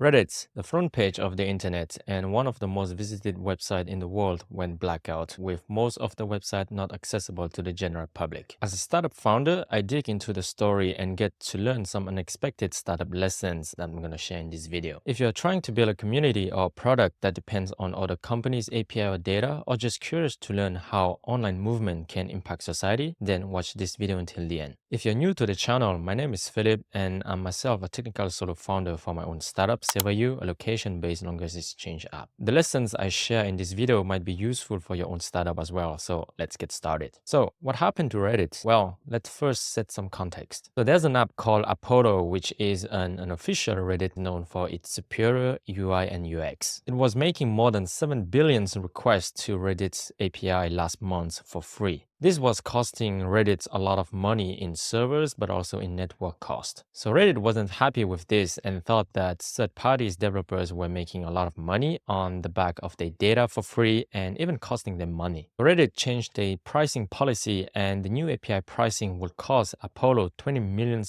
Reddit, the front page of the internet and one of the most visited websites in the world, went blackout, with most of the website not accessible to the general public. As a startup founder, I dig into the story and get to learn some unexpected startup lessons that I'm going to share in this video. If you're trying to build a community or product that depends on other companies' API or data, or just curious to learn how online movement can impact society, then watch this video until the end. If you're new to the channel, my name is Philip and I'm myself a technical solo founder for my own startup, SewaYou, a location-based language exchange app. The lessons I share in this video might be useful for your own startup as well, so let's get started. So what happened to Reddit? Well, let's first set some context. So there's an app called Apollo, which is an unofficial Reddit known for its superior UI and UX. It was making more than 7 billion requests to Reddit's API last month for free. This was costing Reddit a lot of money in servers, but also in network cost. So Reddit wasn't happy with this and thought that third-party developers were making a lot of money on the back of their data for free and even costing them money. Reddit changed their pricing policy, and the new API pricing would cost Apollo $20 million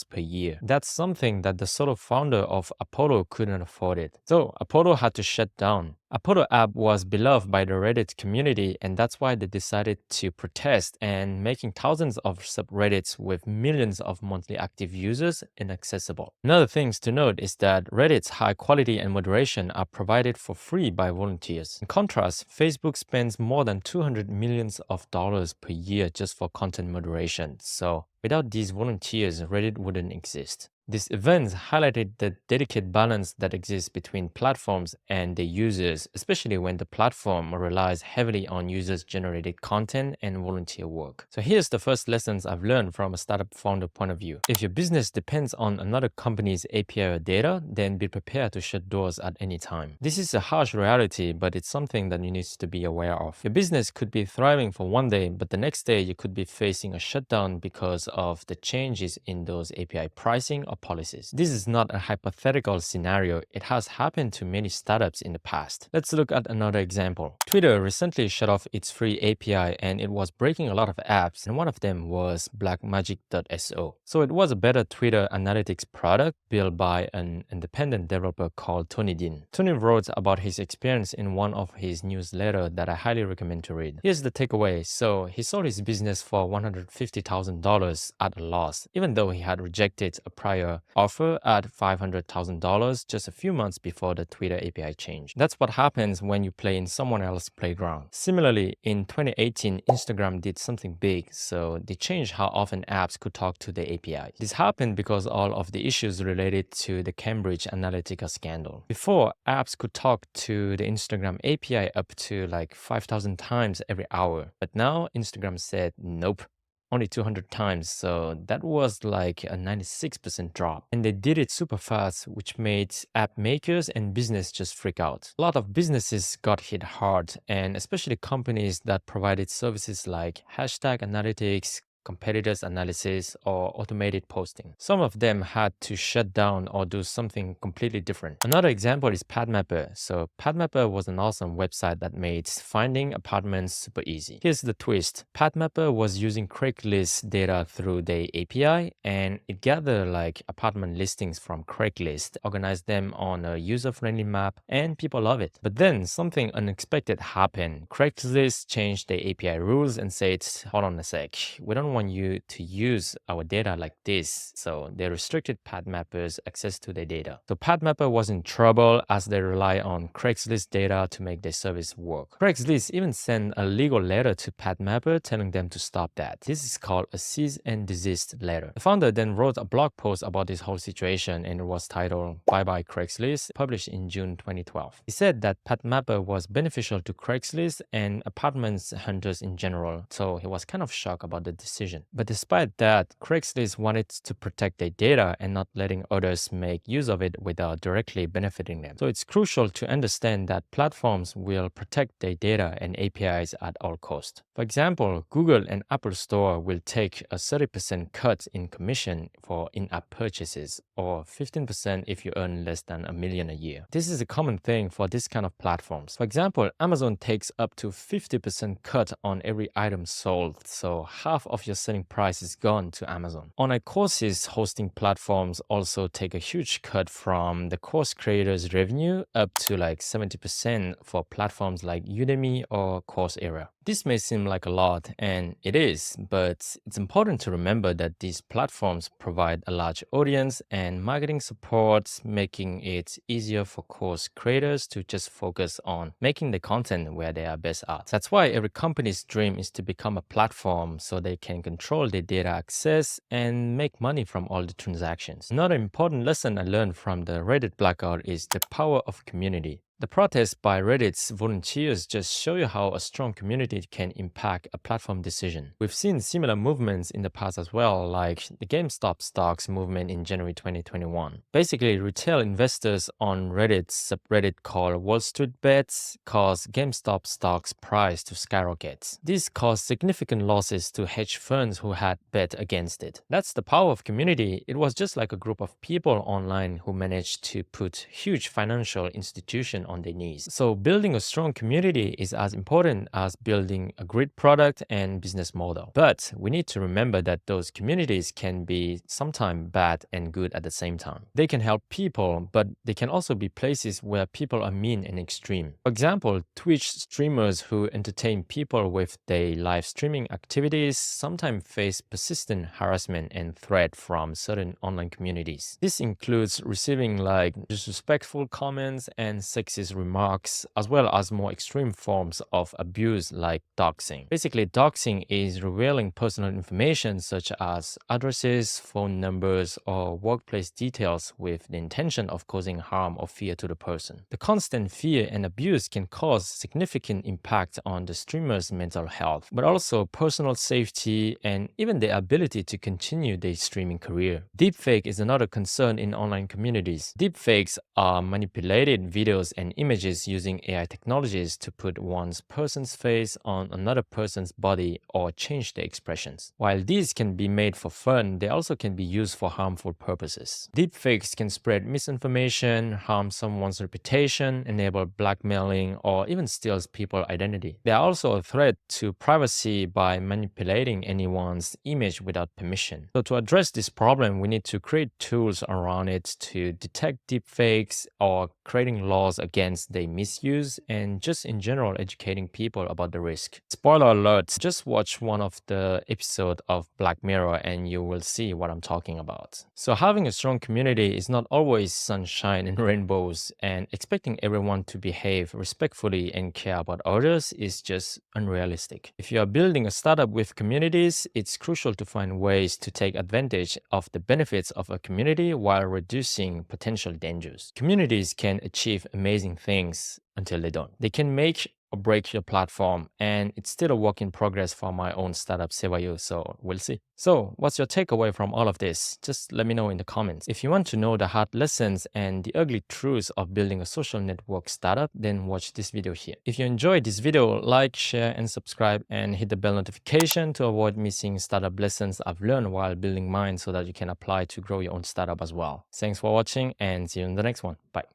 per year. That's something that the solo founder of Apollo couldn't afford it. So Apollo had to shut down. Apollo app was beloved by the Reddit community, and that's why they decided to protest and making thousands of subreddits with millions of monthly active users inaccessible. Another thing to note is that Reddit's high quality and moderation are provided for free by volunteers. In contrast, Facebook spends more than $200 million per year just for content moderation. So without these volunteers, Reddit wouldn't exist. These events highlighted the delicate balance that exists between platforms and their users, especially when the platform relies heavily on users-generated content and volunteer work. So here's the first lessons I've learned from a startup founder point of view. If your business depends on another company's API or data, then be prepared to shut doors at any time. This is a harsh reality, but it's something that you need to be aware of. Your business could be thriving for one day, but the next day you could be facing a shutdown because of the changes in those API pricing or policies. This is not a hypothetical scenario. It has happened to many startups in the past. Let's look at another example. Twitter recently shut off its free API and it was breaking a lot of apps, and one of them was blackmagic.so. So it was a better Twitter analytics product built by an independent developer called Tony Dean. Tony wrote about his experience in one of his newsletters that I highly recommend to read. Here's the takeaway. So he sold his business for $150,000 at a loss, even though he had rejected a prior offer at $500,000 just a few months before the Twitter API change. That's what happens when you play in someone else's playground. Similarly, in 2018, Instagram did something big, so they changed how often apps could talk to the API. This happened because all of the issues related to the Cambridge Analytica scandal. Before, apps could talk to the Instagram API up to like 5,000 times every hour, but now Instagram said nope. Only 200 times, so that was like a 96% drop. And they did it super fast, which made app makers and business just freak out. A lot of businesses got hit hard, and especially companies that provided services like hashtag analytics, competitors analysis, or automated posting. Some of them had to shut down or do something completely different. Another example is PadMapper. So PadMapper was an awesome website that made finding apartments super easy. Here's the twist. PadMapper was using Craigslist data through their API, and it gathered like apartment listings from Craigslist, organized them on a user-friendly map, and people love it. But then something unexpected happened. Craigslist changed their API rules and said, hold on a sec, we don't want you to use our data like this. So they restricted PadMapper's access to their data. So PadMapper was in trouble as they rely on Craigslist data to make their service work. Craigslist even sent a legal letter to PadMapper telling them to stop that. This is called a cease and desist letter. The founder then wrote a blog post about this whole situation, and it was titled Bye Bye Craigslist, published in June 2012. He said that PadMapper was beneficial to Craigslist and apartments hunters in general, so he was kind of shocked about the decision. But despite that, Craigslist wanted to protect their data and not letting others make use of it without directly benefiting them. So it's crucial to understand that platforms will protect their data and APIs at all costs. For example, Google and Apple Store will take a 30% cut in commission for in-app purchases, or 15% if you earn less than $1 million a year. This is a common thing for this kind of platforms. For example, Amazon takes up to 50% cut on every item sold, so half of your selling price is gone to Amazon. Online courses hosting platforms also take a huge cut from the course creators' revenue, up to like 70% for platforms like Udemy or Coursera. This may seem like a lot, and it is, but it's important to remember that these platforms provide a large audience and marketing support, making it easier for course creators to just focus on making the content where they are best at. That's why every company's dream is to become a platform so they can control their data access and make money from all the transactions. Another important lesson I learned from the Reddit blackout is the power of community. The protests by Reddit's volunteers just show you how a strong community can impact a platform decision. We've seen similar movements in the past as well, like the GameStop stocks movement in January 2021. Basically, retail investors on Reddit's subreddit called Wall Street Bets caused GameStop stocks price to skyrocket. This caused significant losses to hedge funds who had bet against it. That's the power of community. It was just like a group of people online who managed to put huge financial institutions on their knees. So building a strong community is as important as building a great product and business model. But we need to remember that those communities can be sometimes bad and good at the same time. They can help people, but they can also be places where people are mean and extreme. For example, Twitch streamers who entertain people with their live streaming activities sometimes face persistent harassment and threat from certain online communities. This includes receiving like disrespectful comments and sexist remarks, as well as more extreme forms of abuse like doxing. Basically, doxing is revealing personal information such as addresses, phone numbers, or workplace details with the intention of causing harm or fear to the person. The constant fear and abuse can cause significant impact on the streamer's mental health, but also personal safety and even their ability to continue their streaming career. Deepfake is another concern in online communities. Deepfakes are manipulated videos and images using AI technologies to put one person's face on another person's body or change their expressions. While these can be made for fun, they also can be used for harmful purposes. Deepfakes can spread misinformation, harm someone's reputation, enable blackmailing, or even steals people's identity. They are also a threat to privacy by manipulating anyone's image without permission. So to address this problem, we need to create tools around it to detect deepfakes or creating laws against their misuse and just in general educating people about the risk. Spoiler alert, just watch one of the episodes of Black Mirror and you will see what I'm talking about. So having a strong community is not always sunshine and rainbows, and expecting everyone to behave respectfully and care about others is just unrealistic. If you are building a startup with communities, it's crucial to find ways to take advantage of the benefits of a community while reducing potential dangers. Communities can achieve amazing things until they don't. They can make or break your platform, and it's still a work in progress for my own startup SewaYou, so we'll see. So what's your takeaway from all of this? Just let me know in the comments. If you want to know the hard lessons and the ugly truths of building a social network startup, then watch this video here. If you enjoyed this video, like, share and subscribe, and hit the bell notification to avoid missing startup lessons I've learned while building mine so that you can apply to grow your own startup as well. Thanks for watching and see you in the next one. Bye.